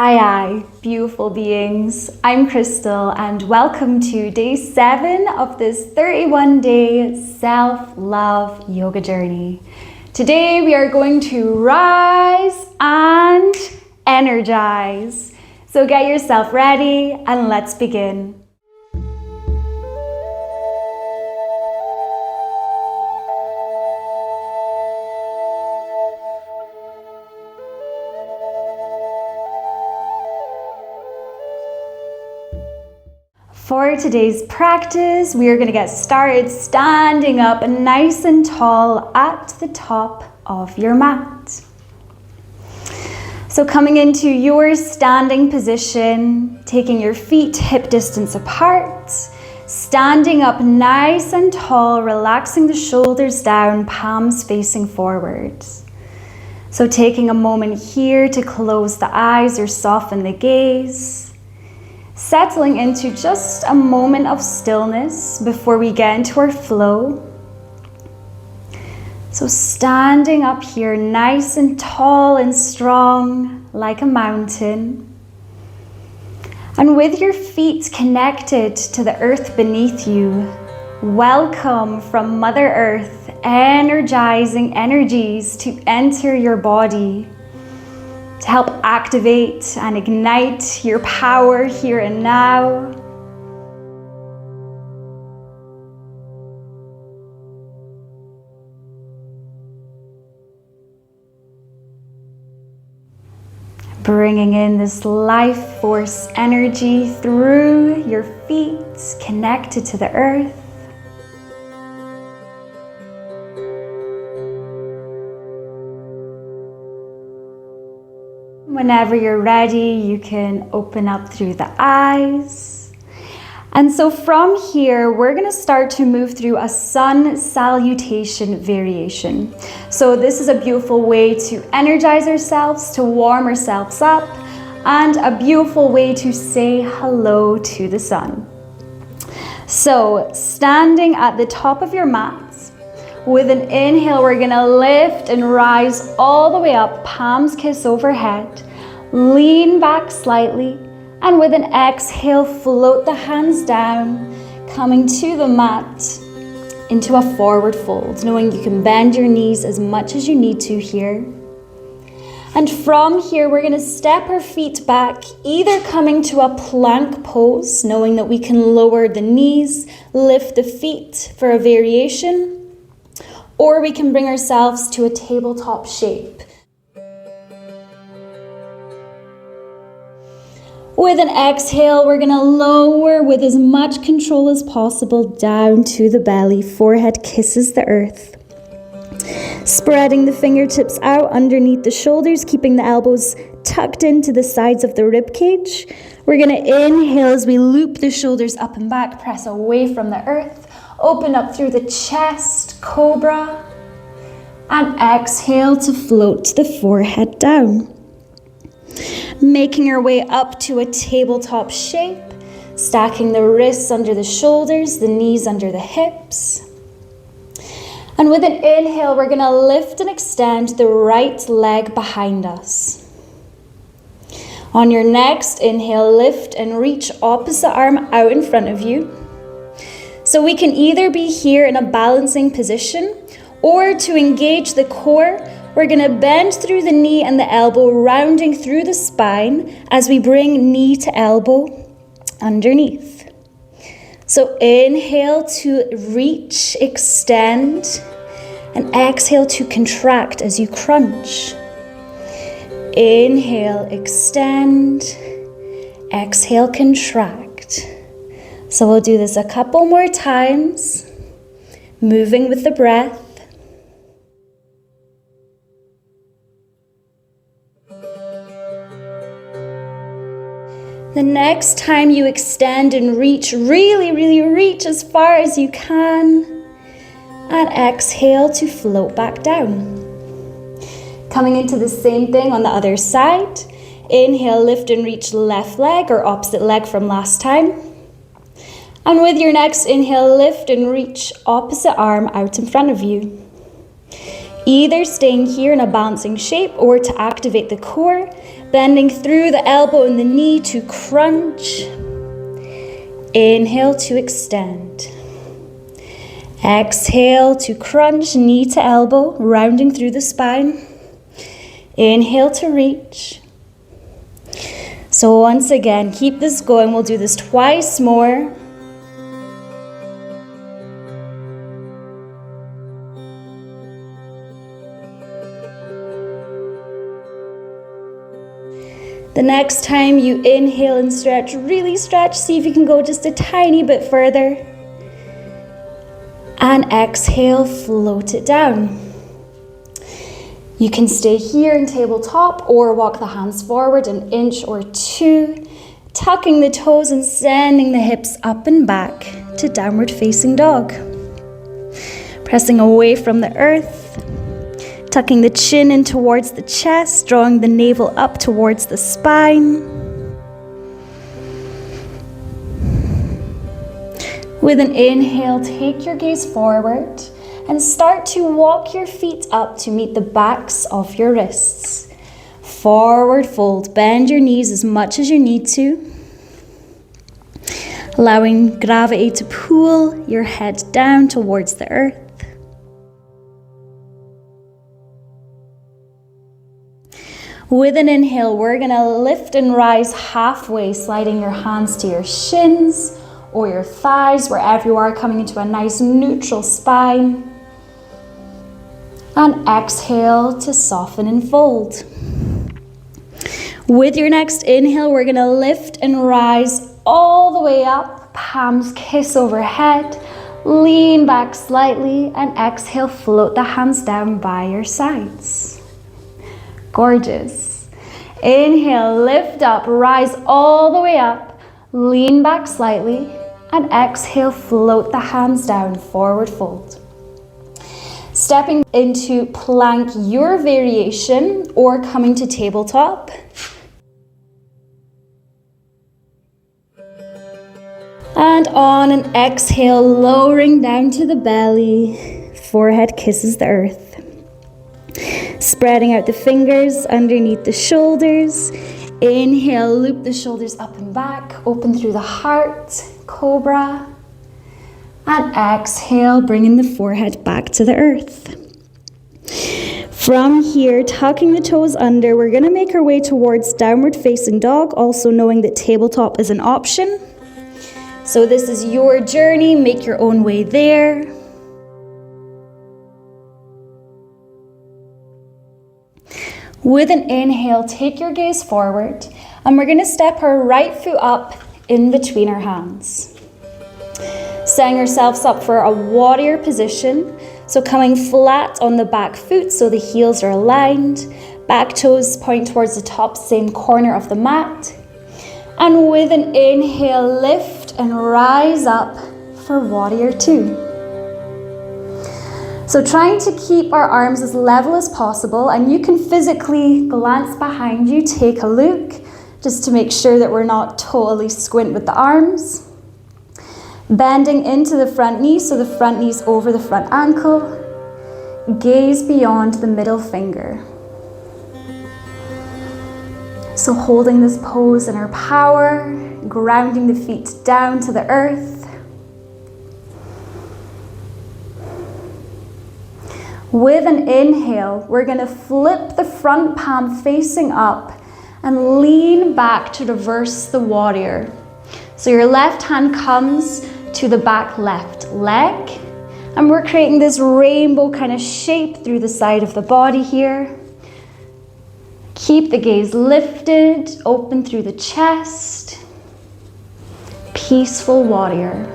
Aye, beautiful beings. I'm Crystal and welcome to day 7 of this 31-day self-love yoga journey. Today we are going to rise and energize. So get yourself ready and let's begin. For today's practice, we are going to get started standing up nice and tall at the top of your mat. So coming into your standing position, taking your feet hip distance apart, standing up nice and tall, relaxing the shoulders down, palms facing forwards. So taking a moment here to close the eyes or soften the gaze. Settling into just a moment of stillness before we get into our flow. So standing up here nice and tall and strong like a mountain. And with your feet connected to the earth beneath you, welcome from Mother Earth, energizing energies to enter your body, to help activate and ignite your power here and now. Bringing in this life force energy through your feet, connected to the earth. Whenever you're ready, you can open up through the eyes. And so from here, we're going to start to move through a sun salutation variation. So this is a beautiful way to energize ourselves, to warm ourselves up, and a beautiful way to say hello to the sun. So standing at the top of your mat, with an inhale, we're gonna lift and rise all the way up, palms kiss overhead, lean back slightly, and with an exhale, float the hands down, coming to the mat into a forward fold, knowing you can bend your knees as much as you need to here. And from here, we're gonna step our feet back, either coming to a plank pose, knowing that we can lower the knees, lift the feet for a variation, or we can bring ourselves to a tabletop shape. With an exhale, we're gonna lower with as much control as possible down to the belly. Forehead kisses the earth. Spreading the fingertips out underneath the shoulders, keeping the elbows tucked into the sides of the rib cage. We're gonna inhale as we loop the shoulders up and back, press away from the earth. Open up through the chest, cobra, and exhale to float the forehead down. Making our way up to a tabletop shape, stacking the wrists under the shoulders, the knees under the hips. And with an inhale, we're gonna lift and extend the right leg behind us. On your next inhale, lift and reach opposite arm out in front of you. So we can either be here in a balancing position, or to engage the core, we're gonna bend through the knee and the elbow, rounding through the spine as we bring knee to elbow underneath. So inhale to reach, extend, and exhale to contract as you crunch. Inhale, extend, exhale, contract. So we'll do this a couple more times, moving with the breath. The next time you extend and reach, really reach as far as you can. And exhale to float back down. Coming into the same thing on the other side. Inhale, lift and reach left leg or opposite leg from last time. And with your next inhale, lift and reach opposite arm out in front of you. Either staying here in a balancing shape or to activate the core, Bending through the elbow and the knee to crunch. Inhale to extend. Exhale to crunch, knee to elbow, rounding through the spine. Inhale to reach. So once again, keep this going. We'll do this twice more. The next time you inhale and stretch, really stretch. See if you can go just a tiny bit further. And exhale, float it down. You can stay here in tabletop or walk the hands forward an inch or two, tucking the toes and sending the hips up and back to downward facing dog. Pressing away from the earth. Tucking the chin in towards the chest, drawing the navel up towards the spine. With an inhale, take your gaze forward and start to walk your feet up to meet the backs of your wrists. Forward fold, bend your knees as much as you need to. Allowing gravity to pull your head down towards the earth. With an inhale, we're gonna lift and rise halfway, sliding your hands to your shins or your thighs, wherever you are, coming into a nice neutral spine. And exhale to soften and fold. With your next inhale, we're gonna lift and rise all the way up, palms kiss overhead, lean back slightly, and exhale, float the hands down by your sides. Gorgeous. Inhale, lift up, rise all the way up, lean back slightly, and exhale, float the hands down, forward fold. Stepping into plank, your variation, or coming to tabletop. And on an exhale, lowering down to the belly, forehead kisses the earth. Spreading out the fingers underneath the shoulders. Inhale, loop the shoulders up and back, open through the heart, cobra. And exhale, bringing the forehead back to the earth. From here, tucking the toes under, we're gonna make our way towards downward facing dog, also knowing that tabletop is an option. So this is your journey, make your own way there. With an inhale, take your gaze forward, and we're gonna step our right foot up in between our hands. Setting ourselves up for a warrior position, so coming flat on the back foot so the heels are aligned, back toes point towards the top, same corner of the mat. And with an inhale, lift and rise up for warrior two. So trying to keep our arms as level as possible, and you can physically glance behind you, take a look, just to make sure that we're not totally squint with the arms. Bending into the front knee, so the front knee's over the front ankle. Gaze beyond the middle finger. So holding this pose in our power, grounding the feet down to the earth. With an inhale, we're gonna flip the front palm facing up and lean back to reverse the warrior. So your left hand comes to the back left leg, and we're creating this rainbow kind of shape through the side of the body here. Keep the gaze lifted, open through the chest. Peaceful warrior.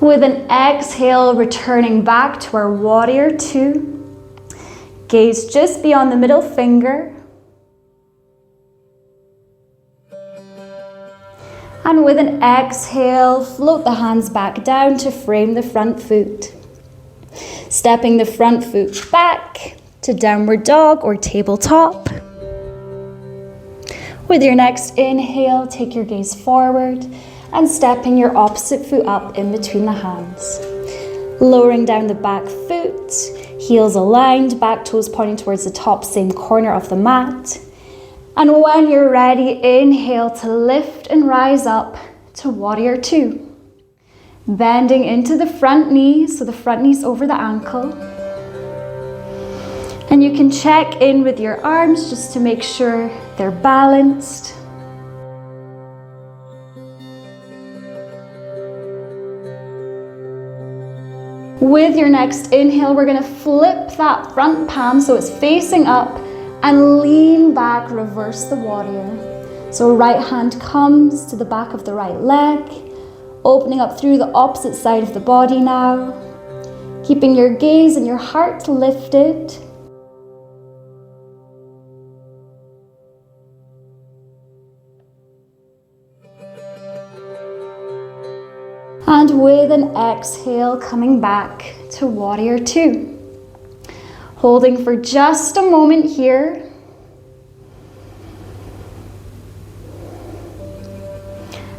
With an exhale, returning back to our warrior two. Gaze just beyond the middle finger. And with an exhale, float the hands back down to frame the front foot. Stepping the front foot back to downward dog or tabletop. With your next inhale, take your gaze forward and stepping your opposite foot up in between the hands. Lowering down the back foot, Heels aligned, back toes pointing towards the top, same corner of the mat. And when you're ready, inhale to lift and rise up to warrior two. Bending into the front knee, so the front knee's over the ankle. And you can check in with your arms just to make sure they're balanced. With your next inhale, we're going to flip that front palm so it's facing up and lean back, reverse the warrior. So right hand comes to the back of the right leg, opening up through the opposite side of the body now, keeping your gaze and your heart lifted. And with an exhale, coming back to warrior two. Holding for just a moment here.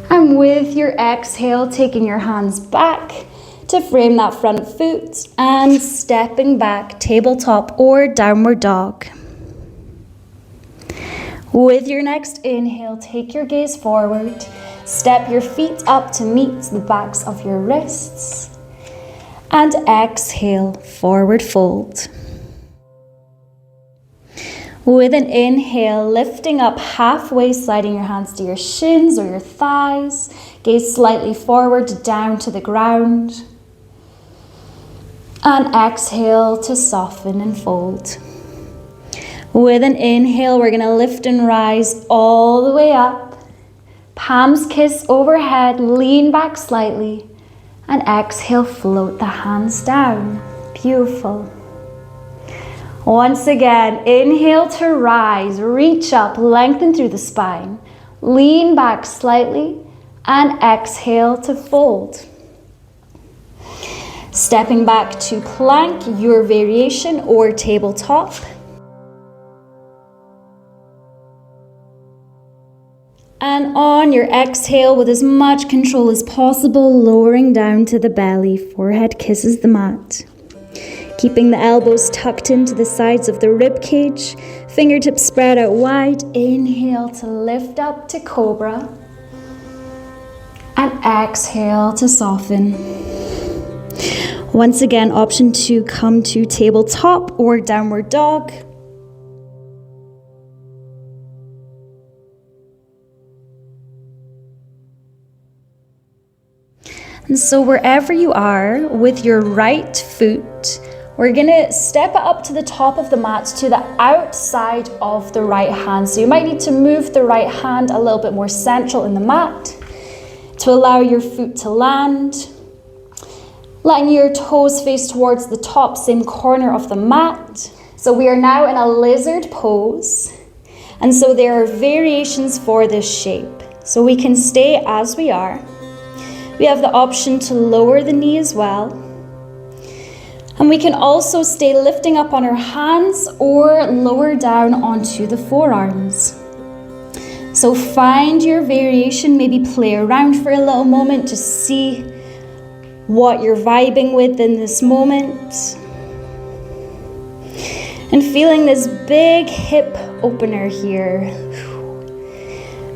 And with your exhale, taking your hands back to frame that front foot and stepping back, tabletop or downward dog. With your next inhale, take your gaze forward. Step your feet up to meet the backs of your wrists. And exhale, forward fold. With an inhale, lifting up halfway, sliding your hands to your shins or your thighs. Gaze slightly forward, down to the ground. And exhale to soften and fold. With an inhale, we're going to lift and rise all the way up. Palms kiss overhead, lean back slightly. And exhale, float the hands down. Beautiful. Once again, inhale to rise, reach up, lengthen through the spine. Lean back slightly and exhale to fold. Stepping back to plank, your variation or tabletop. And on your exhale, with as much control as possible, lowering down to the belly, forehead kisses the mat. Keeping the elbows tucked into the sides of the rib cage, fingertips spread out wide. Inhale to lift up to cobra. And exhale to soften. Once again, option to come to tabletop or downward dog. And so wherever you are, with your right foot, we're gonna step it up to the top of the mat to the outside of the right hand. So you might need to move the right hand a little bit more central in the mat to allow your foot to land. Letting your toes face towards the top, same corner of the mat. So we are now in a lizard pose. And so there are variations for this shape. So we can stay as we are. We have the option to lower the knee as well. And we can also stay lifting up on our hands or lower down onto the forearms. So find your variation, maybe play around for a little moment to see what you're vibing with in this moment. And feeling this big hip opener here.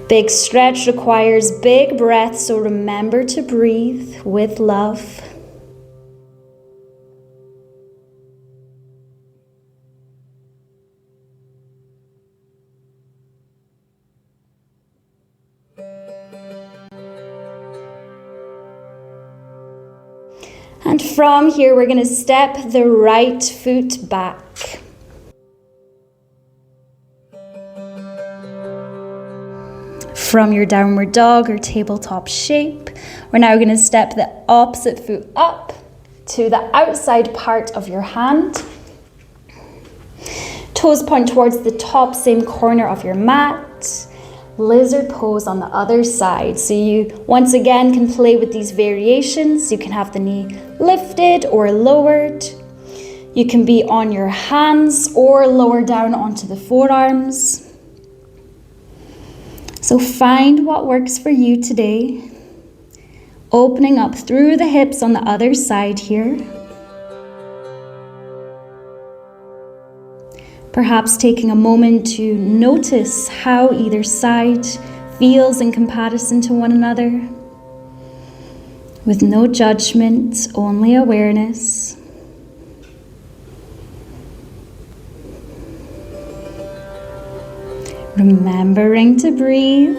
Big stretch requires big breath, so remember to breathe with love. And from here, we're going to step the right foot back. From your downward dog or tabletop shape, we're now going to step the opposite foot up to the outside part of your hand. Toes point towards the top, same corner of your mat. Lizard pose on the other side. So you once again can play with these variations. You can have the knee lifted or lowered. You can be on your hands or lower down onto the forearms. So find what works for you today. Opening up through the hips on the other side here. Perhaps taking a moment to notice how either side feels in comparison to one another, with no judgment, only awareness. Remembering to breathe.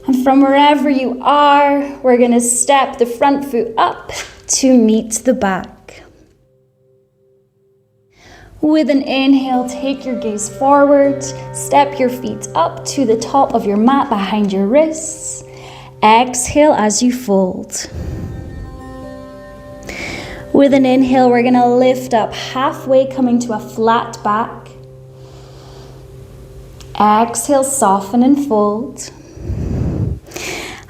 And from wherever you are, we're going to step the front foot up to meet the back. With an inhale, take your gaze forward, step your feet up to the top of your mat behind your wrists. Exhale as you fold. With an inhale, we're going to lift up halfway, coming to a flat back. Exhale, soften and fold.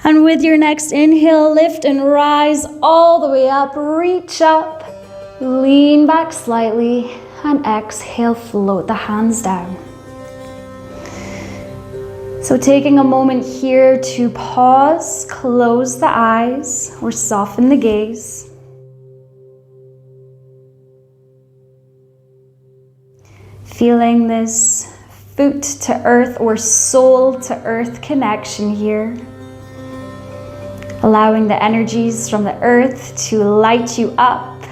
And with your next inhale, lift and rise all the way up, reach up, lean back slightly, and exhale, float the hands down. So taking a moment here to pause, close the eyes, or soften the gaze. Feeling this foot to earth or soul to earth connection here. Allowing the energies from the earth to light you up,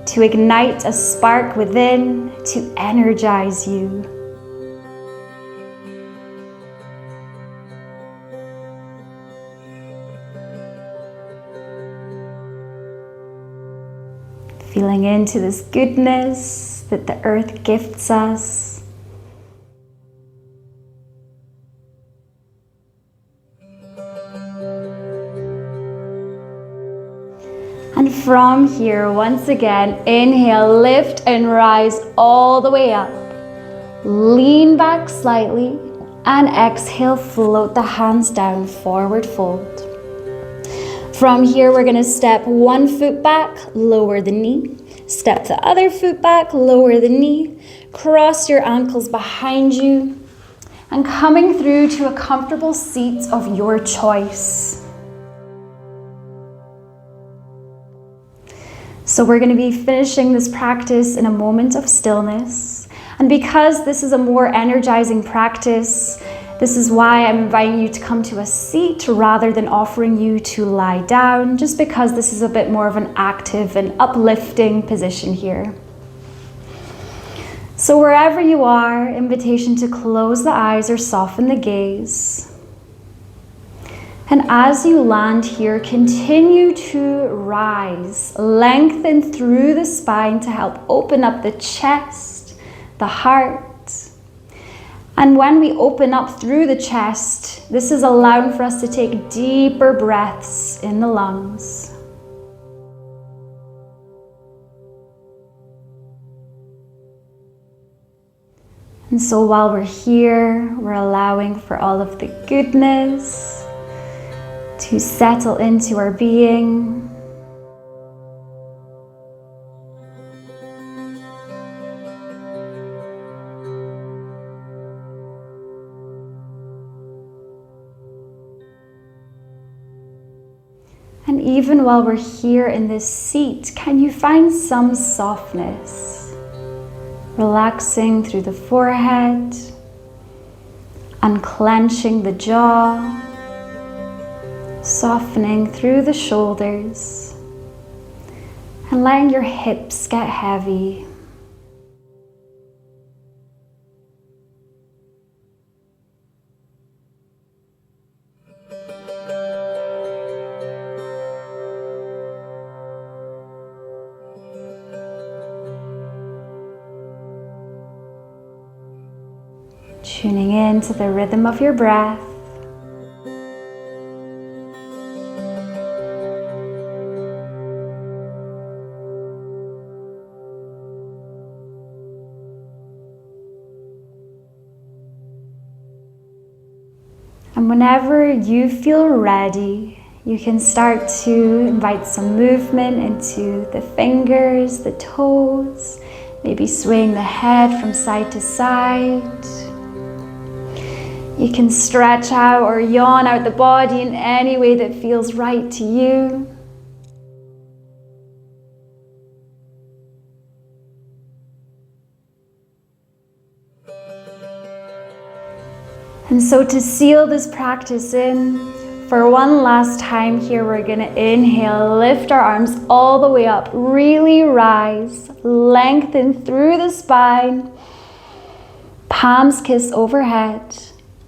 to ignite a spark within, to energize you. Feeling into this goodness that the earth gifts us. And from here, once again, inhale, lift and rise all the way up. Lean back slightly and exhale, float the hands down, forward fold. From here, we're gonna step one foot back, lower the knee. Step the other foot back, lower the knee. Cross your ankles behind you and coming through to a comfortable seat of your choice. So we're going to be finishing this practice in a moment of stillness. And because this is a more energizing practice, this is why I'm inviting you to come to a seat rather than offering you to lie down, just because this is a bit more of an active and uplifting position here. So wherever you are, invitation to close the eyes or soften the gaze. And as you land here, continue to rise, lengthen through the spine to help open up the chest, the heart. And when we open up through the chest, this is allowing for us to take deeper breaths in the lungs. And so while we're here, we're allowing for all of the goodness to settle into our being. And even while we're here in this seat, can you find some softness? Relaxing through the forehead, unclenching the jaw, softening through the shoulders, and letting your hips get heavy. Tuning in to the rhythm of your breath. And whenever you feel ready, you can start to invite some movement into the fingers, the toes, maybe swaying the head from side to side. You can stretch out or yawn out the body in any way that feels right to you. And so to seal this practice in, for one last time here, we're gonna inhale, lift our arms all the way up, really rise, lengthen through the spine, palms kiss overhead.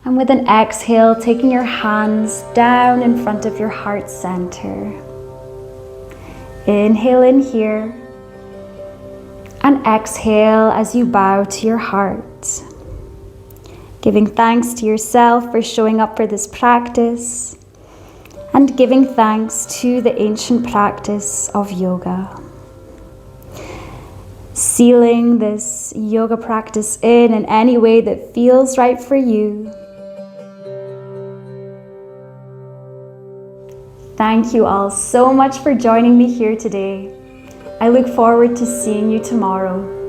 And with an exhale, taking your hands down in front of your heart center. Inhale in here, and exhale as you bow to your heart. Giving thanks to yourself for showing up for this practice, and giving thanks to the ancient practice of yoga. Sealing this yoga practice in any way that feels right for you. Thank you all so much for joining me here today. I look forward to seeing you tomorrow.